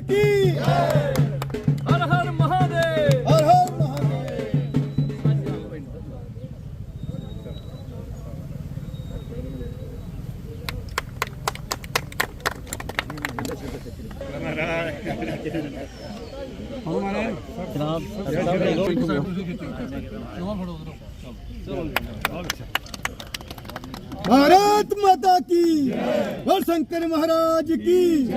की हर हर महादेव। हर हर महादेव। भारत माता की और शंकर महाराज की,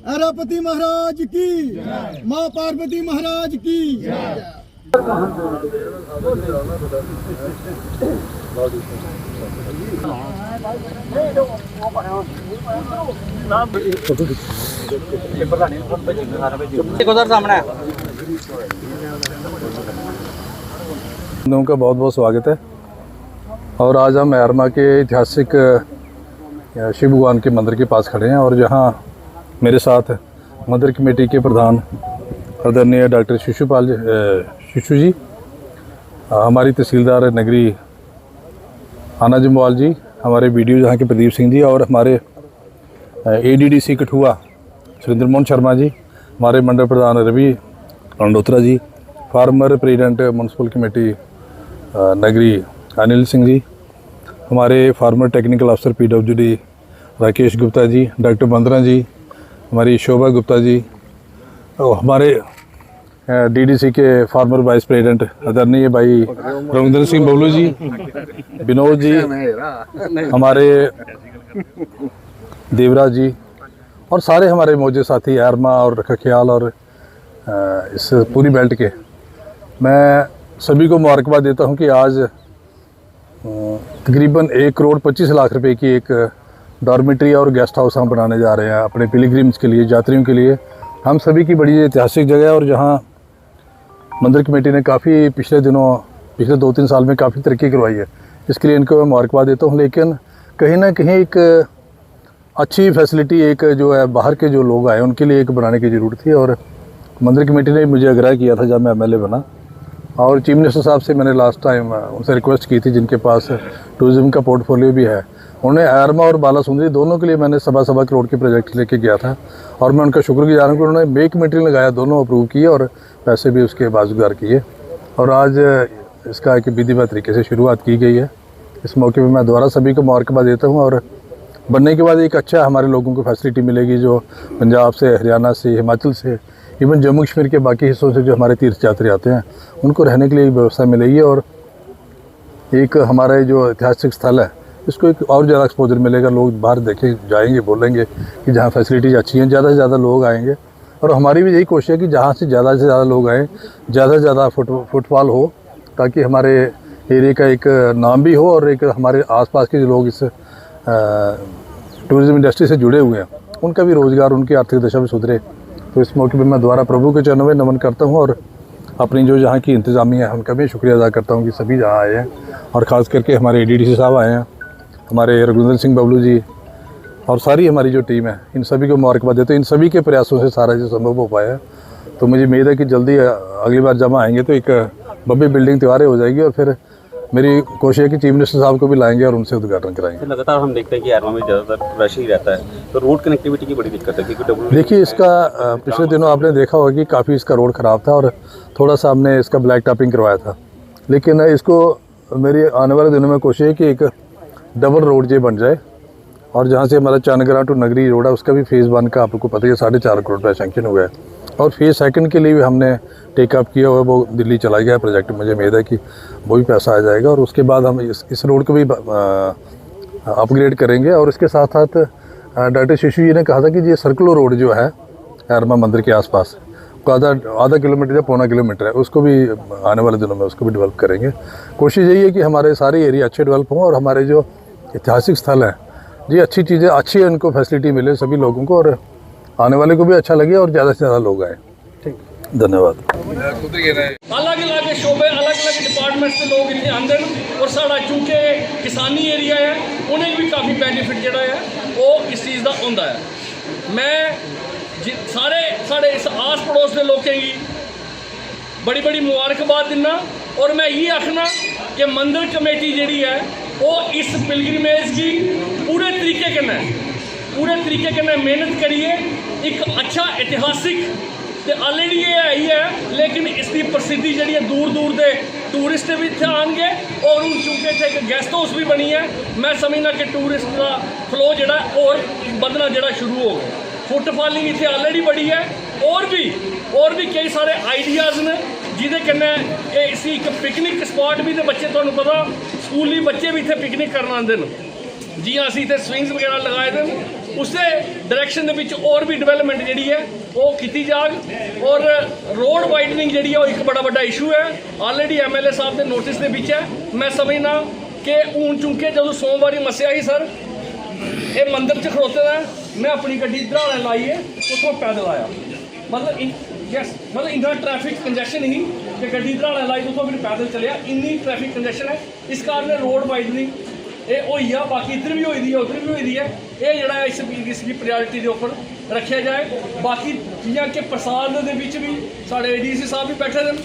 अरापति महाराज की, माँ पार्वती महाराज की। लोगों का बहुत बहुत स्वागत है। और आज हम एरमा के ऐतिहासिक शिव भगवान के मंदिर के पास खड़े हैं और जहां मेरे साथ मंदिर कमेटी के प्रधान आदरणीय डॉक्टर शिशु जी, हमारी तहसीलदार नगरी आना जम्वाल जी, हमारे बीडीओ जहां के प्रदीप सिंह जी और हमारे एडीडीसी कठुआ सुरेंद्र मोहन शर्मा जी, हमारे मंडल प्रधान रवि लंडोत्रा जी, फार्मर प्रेसिडेंट म्यूनसिपल कमेटी नगरी अनिल सिंह जी, हमारे फार्मर टेक्निकल अफसर पीडब्ल्यूडी राकेश गुप्ता जी, डॉक्टर बंदरा जी, हमारी शोभा गुप्ता जी, और हमारे डीडीसी के फार्मर वाइस प्रेसिडेंट आदरणीय भाई रविंद्र सिंह बबलू जी, विनोद जी, हमारे देवराज जी और सारे हमारे मौजूद साथी एरमा और खख्याल और इस पूरी बेल्ट के, मैं सभी को मुबारकबाद देता हूं कि आज तकरीबन 1 करोड़ 25 लाख रुपए की एक डॉर्मेट्री और गेस्ट हाउस हम बनाने जा रहे हैं अपने पिलग्रिम्स के लिए, यात्रियों के लिए। हम सभी की बड़ी ऐतिहासिक जगह है और जहां मंदिर कमेटी ने काफ़ी पिछले 2-3 साल में काफ़ी तरक्की करवाई है, इसके लिए इनको मैं मुबारकबाद देता हूं। लेकिन कहीं ना कहीं एक अच्छी फैसिलिटी एक जो है बाहर के जो लोग आए उनके लिए एक बनाने की ज़रूरत थी और मंदिर कमेटी ने मुझे आग्रह किया था जब मैं एमएलए बना, और चीफ मिनिस्टर साहब से मैंने लास्ट टाइम उनसे रिक्वेस्ट की थी, जिनके पास टूरिज़्म का पोर्टफोलियो भी है। उन्हें एरमा और बाला सुंदरी दोनों के लिए मैंने सवा करोड़ के प्रोजेक्ट लेके गया था और मैं उनका शुक्रगुजार हूँ कि उन्होंने मेक मटेरियल लगाया, दोनों अप्रूव किए और पैसे भी उसके बाजुगार किए और आज इसका एक विधिवत तरीके से शुरुआत की गई है। इस मौके पर मैं दोबारा सभी को मुबारकबाद देता हूँ और बनने के बाद एक अच्छा हमारे लोगों को फैसिलिटी मिलेगी, जो पंजाब से, हरियाणा से, हिमाचल से, इवन जम्मू कश्मीर के बाकी हिस्सों से जो हमारे तीर्थ यात्री आते हैं उनको रहने के लिए व्यवस्था मिलेगी और एक हमारा जो ऐतिहासिक स्थल है इसको एक और ज़्यादा एक्सपोजर मिलेगा। लोग बाहर देखें जाएंगे, बोलेंगे कि जहाँ फैसिलिटीज़ अच्छी हैं, ज़्यादा से ज़्यादा लोग आएंगे और हमारी भी यही कोशिश है कि जहाँ से ज़्यादा लोग आएँ, ज़्यादा से ज़्यादा फुटफॉल हो, ताकि हमारे एरिया का एक नाम भी हो और एक हमारे आसपास के जो लोग इस टूरिज़्म इंडस्ट्री से जुड़े हुए हैं उनका भी रोज़गार, उनकी आर्थिक दशा भी सुधरे। तो इस मौके पर मैं दोबारा प्रभु के चरणों में नमन करता हूँ और अपनी जो यहाँ की इंतज़ामिया है उनका भी शुक्रिया अदा करता हूँ कि सभी जहाँ आए हैं और ख़ास करके हमारे एडीडीसी साहब आए हैं, हमारे रघुविंदर सिंह बबलू जी और सारी हमारी जो टीम है, इन सभी को मुबारकबाद देते हैं। इन सभी के प्रयासों से सारा जो संभव हो पाया है, तो मुझे उम्मीद है कि जल्दी अगली बार जब आएंगे तो एक भव्य बिल्डिंग तैयार हो जाएगी और फिर मेरी कोशिश है कि चीफ मिनिस्टर साहब को भी लाएंगे और उनसे उद्घाटन कराएंगे। लगातार हम देखते हैं कि एरमा में ज़्यादातर रश ही रहता है, तो रोड कनेक्टिविटी की बड़ी दिक्कत है क्योंकि देखिए इसका पिछले दिनों आपने देखा होगा कि काफ़ी इसका रोड ख़राब था और थोड़ा सा हमने इसका ब्लैक टॉपिंग करवाया था, लेकिन इसको मेरी आने वाले दिनों में कोशिश है कि एक डबल रोड जो बन जाए और जहाँ से हमारा चांदगरा टू नगरी रोड है उसका भी फेज़ 1 का आपको पता है 4.5 करोड़ रुपये सैंक्शन हो गया है और फेज़ 2 के लिए भी हमने टेकअप किया हुआ है, वो दिल्ली चला गया प्रोजेक्ट। मुझे उम्मीद है कि वो भी पैसा आ जाएगा और उसके बाद हम इस रोड को भी अपग्रेड करेंगे। और इसके साथ साथ डॉक्टर शिशु जी ने कहा था कि ये सर्कुलर रोड जो है एरमा मंदिर के आसपास आधा किलोमीटर या 1.25 किलोमीटर है, उसको भी आने वाले दिनों में उसको भी डेवलप करेंगे। कोशिश यही है कि हमारे सारे एरिया अच्छे डेवलप हों और हमारे जो ऐतिहासिक स्थल हैं जी अच्छी चीज़ें, अच्छी उनको फैसिलिटी मिले सभी लोगों को और आने वाले को भी अच्छा लगे और ज़्यादा से ज़्यादा लोग आए। ठीक, धन्यवाद। अलग अलग शोबे, अलग अलग डिपार्टमेंट से लोग इतने आते हैं और साढ़ा चूँकि किसानी एरिया है उन्हें भी काफ़ी बेनीफिट जोड़ा है वो इस चीज़ का होंदा है। मैं सारे इस आस पड़ोस के लोगों की बड़ी बड़ी मुबारकबाद दिना और मैं ये आखना कि मंदिर कमेटी जी है वो इस पिलग्रिमेज की पूरे तरीके कन्नै मेहनत करिए एक अच्छा इतिहासिक तो ऑलरेडी ये है ही है, लेकिन इसकी प्रसिद्धि जी है दूर दूर के टूरिस्ट भी इतने आएंगे और हूँ चूँकि इतने एक गैस्ट हाउस भी बनी है, मैं समझना कि टूरिस्ट का फ्लो जोड़ा और बधना जोड़ा शुरू हो गया। फुटफॉलिंग इतने ऑलरेडी बड़ी है, और भी कई सारे आइडियाज़ ने जिदे कन्नै इसी एक पिकनिक स्पॉट भी, तो बच्चे तुहानूं पता स्कूली बच्चे भी इतने पिकनिक करन आते हैं, जी असीं इत्थे स्विंग्स वगैरह लगाए थे, उससे डायरैक्शन दे विच और भी डिवेलपमेंट जिहड़ी है वो कीती जाग। और रोड वाइडनिंग जिहड़ी है एक बड़ा बड़ा इशू है, ऑलरेडी MLA साहब के नोटिस दे विच है। मैं समझना कि हूँ चूंकि जो सोमवारी मस्सेआ ही सर ये मंदिर च खड़ोते दा, मैं अपनी गड्डी धराने लाई है, उत्थों पैदल आया, मतलब इन्ना ट्रैफिक कंजैशन ही कि गड्डी धराने लाई उत्थों फिर पैदल चलिया, इन्नी ट्रैफिक कंजैशन है। इस कारण रोड वाइडनिंग ये होई आ, बाकी इधर भी होई दी है उधर भी होई दी है, ये जड़ा इसकी प्रायोरिटी के उपर रखा जाए। बाकी जियां कि प्रसाद दे विच भी साढ़े ADC साहब भी बैठे हैं,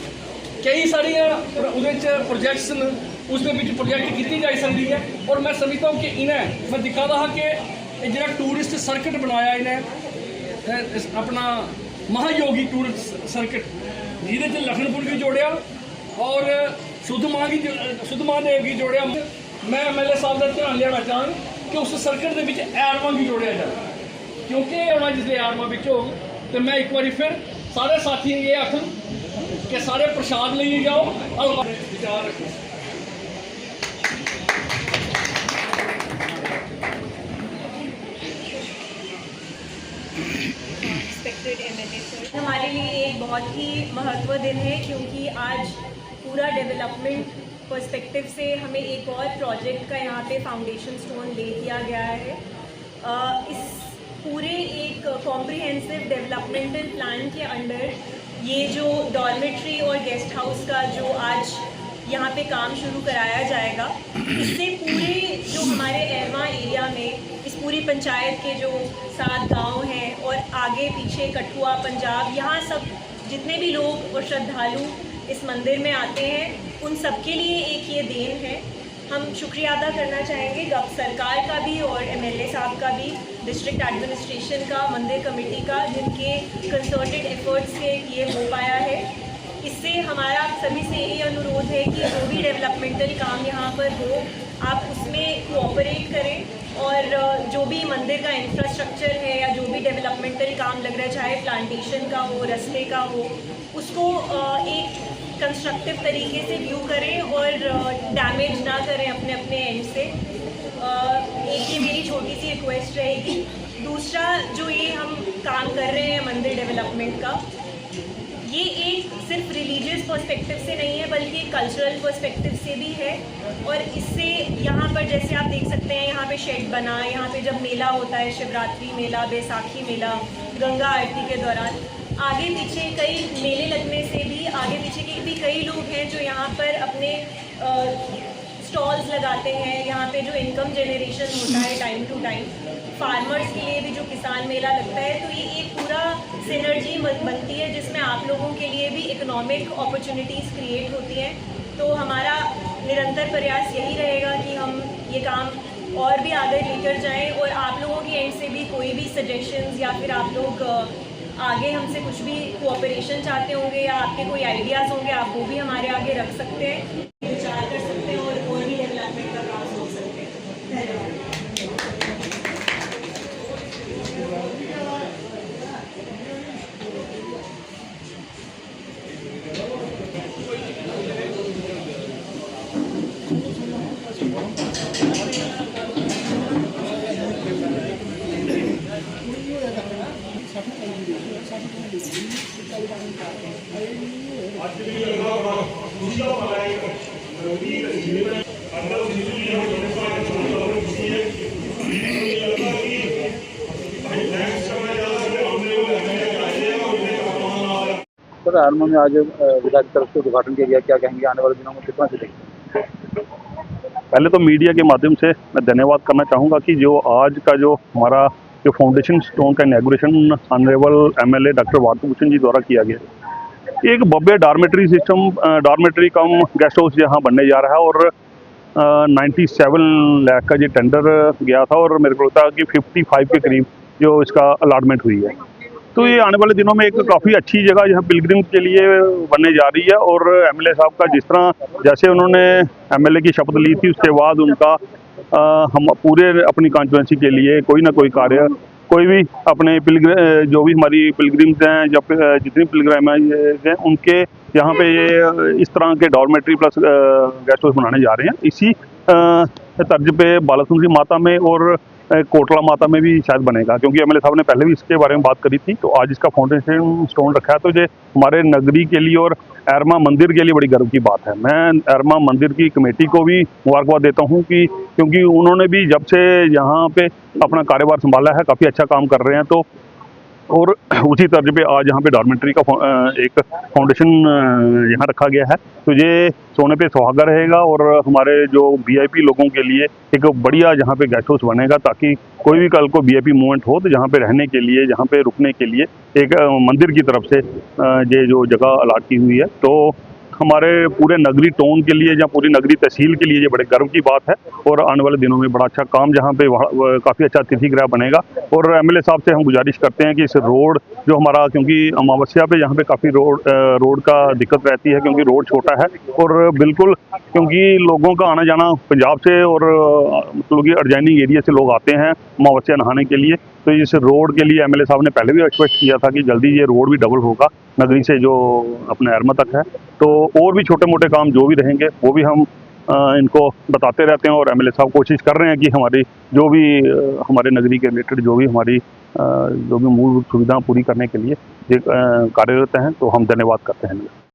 कई सारिया प्रोजैक्ट्स न उस प्रोजैक्ट की जा सकती है। और मैं समझता हूँ कि इन्हें मैं दिखा था कि जो टूरिस्ट सर्किट बनाया इन्हें अपना महायोगी टूरिस्ट सर्किट, जिहदे लखनपुर भी जोड़िया और शुद्ध महादेव की जोड़िया। मैं MLA साहब का ध्यान लिया चाहूँ कि उस सर्किट के एरवा भी जोड़िया जाए, क्योंकि होना जिसले एरवा हो तो मैं एक बार फिर सारे साथियों ये आखूँ कि सारे प्रसाद ले जाओ और विचार रखो। हमारे लिए एक बहुत ही महत्वपूर्ण दिन है, क्योंकि आज पूरा डेवलपमेंट पर्सपेक्टिव से हमें एक और प्रोजेक्ट का यहाँ पे फाउंडेशन स्टोन ले दिया गया है। इस पूरे एक कॉम्प्रिहेंसिव डेवलपमेंटल प्लान के अंडर ये जो डॉर्मेट्री और गेस्ट हाउस का जो आज यहाँ पे काम शुरू कराया जाएगा, इससे पूरे जो हमारे एरवा एरिया में इस पूरी पंचायत के जो 7 गांव हैं और आगे पीछे कठुआ पंजाब, यहाँ सब जितने भी लोग और श्रद्धालु इस मंदिर में आते हैं उन सबके लिए एक ये देन है। हम शुक्रिया अदा करना चाहेंगे सरकार का भी और MLA साहब का भी, डिस्ट्रिक्ट एडमिनिस्ट्रेशन का, मंदिर कमेटी का, जिनके कंसर्टेड एफर्ट्स से ये हो पाया है। इससे हमारा सभी से यही अनुरोध है कि जो भी डेवलपमेंटल काम यहाँ पर हो आप उसमें कोऑपरेट करें, और जो भी मंदिर का इंफ्रास्ट्रक्चर है या जो भी डेवलपमेंटल काम लग रहा है, चाहे प्लांटेशन का हो, रास्ते का हो, उसको एक कंस्ट्रक्टिव तरीके से व्यू करें और डैमेज ना करें अपने अपने एंड से। एक ये मेरी छोटी सी रिक्वेस्ट रहेगी। दूसरा जो ये हम काम कर रहे हैं मंदिर डेवलपमेंट का, ये एक सिर्फ रिलीजियस पर्सपेक्टिव से नहीं है बल्कि एक कल्चरल पर्सपेक्टिव से भी है। और इससे यहाँ पर जैसे आप देख सकते हैं यहाँ पे शेड बना, यहाँ पे जब मेला होता है, शिवरात्रि मेला, बैसाखी मेला, गंगा आरती के दौरान आगे पीछे कई मेले लगने से भी आगे पीछे के भी कई लोग हैं जो यहाँ पर अपने स्टॉल्स लगाते हैं। यहाँ पे जो इनकम जनरेशन होता है टाइम टू टाइम, फार्मर्स के लिए भी जो किसान मेला लगता है, तो ये एक पूरा सिनर्जी बनती है जिसमें आप लोगों के लिए भी इकोनॉमिक अपॉर्चुनिटीज़ क्रिएट होती हैं। तो हमारा निरंतर प्रयास यही रहेगा कि हम ये काम और भी आगे लेकर जाएं, और आप लोगों की एंड से भी कोई भी सजेशंस या फिर आप लोग आगे हमसे कुछ भी कोऑपरेशन चाहते होंगे या आपके कोई आइडियाज़ होंगे, आप वो भी हमारे आगे रख सकते हैं, विचार कर सकते हैं और भी डेवलपमेंट का काम सोच सकते हैं। धन्यवाद। सर एरवा में आज विधायक तरफ से उद्घाटन किया गया, क्या कहेंगे आने वाले दिनों में कितना चलेगा? पहले तो मीडिया के माध्यम से मैं धन्यवाद करना चाहूँगा कि जो आज का जो हमारा जो फाउंडेशन स्टोन का इनॉग्रेशन ऑनरेबल MLA डॉक्टर वार्तभूषण जी द्वारा किया गया। एक भव्य डॉर्मेटरी सिस्टम, डॉर्मेटरी कम गेस्ट हाउस यहाँ बनने जा रहा है, और 97 लाख का ये टेंडर गया था और मेरे को लगता है कि 55 के करीब जो इसका अलॉटमेंट हुई है। तो ये आने वाले दिनों में एक काफ़ी अच्छी जगह यहाँ पिलग्रिम के लिए बनने जा रही है। और एमएलए साहब का जिस तरह जैसे उन्होंने एमएलए की शपथ ली थी, उसके बाद उनका हम पूरे अपनी कॉन्स्टिट्यूंसी के लिए कोई ना कोई कार्य, कोई भी अपने जो भी हमारी पिलग्रिम्स हैं या जितनी पिलग्रिम हैं उनके यहाँ पे ये इस तरह के डॉर्मेट्री प्लस गेस्ट हाउस बनाने जा रहे हैं। इसी तर्ज पे बालासुंदरी माता में और कोटला माता में भी शायद बनेगा, क्योंकि एमएलए साहब ने पहले भी इसके बारे में बात करी थी। तो आज इसका फाउंडेशन स्टोन रखा है, तो ये हमारे नगरी के लिए और एरमा मंदिर के लिए बड़ी गर्व की बात है। मैं एरमा मंदिर की कमेटी को भी मुबारकबाद देता हूँ कि क्योंकि उन्होंने भी जब से यहाँ पे अपना कार्यभार संभाला है काफ़ी अच्छा काम कर रहे हैं। तो और उसी तर्ज पे आज यहाँ पे डॉर्मेट्री का एक फाउंडेशन यहाँ रखा गया है। तो ये सोने पे सुहागा रहेगा और हमारे जो वीआईपी लोगों के लिए एक बढ़िया यहाँ पे गेस्ट हाउस बनेगा, ताकि कोई भी कल को वीआईपी मूवमेंट हो तो यहाँ पे रहने के लिए, यहाँ पे रुकने के लिए एक मंदिर की तरफ से ये जो जगह अलाट की हुई है। तो हमारे पूरे नगरी टाउन के लिए या पूरी नगरी तहसील के लिए ये बड़े गर्व की बात है। और आने वाले दिनों में बड़ा अच्छा काम जहाँ पे काफ़ी अच्छा अतिथि गृह बनेगा। और एमएलए साहब से हम गुजारिश करते हैं कि इस रोड जो हमारा, क्योंकि अमावस्या पे यहाँ पे काफ़ी रोड का दिक्कत रहती है, क्योंकि रोड छोटा है और बिल्कुल क्योंकि लोगों का आना जाना पंजाब से और मतलब कि अडजाइनिंग एरिया से लोग आते हैं अमावस्या नहाने के लिए। तो इस रोड के लिए एमएलए साहब ने पहले भी एक्सपेक्ट किया था कि जल्दी ये रोड भी डबल होगा नगरी से जो अपने एरमा तक है। तो और भी छोटे मोटे काम जो भी रहेंगे वो भी हम इनको बताते रहते हैं। और एमएलए साहब कोशिश कर रहे हैं कि हमारी जो भी हमारे नगरी के रिलेटेड जो भी हमारी जो भी मूलभूत सुविधाएं पूरी करने के लिए कार्यरत हैं। तो हम धन्यवाद करते हैं।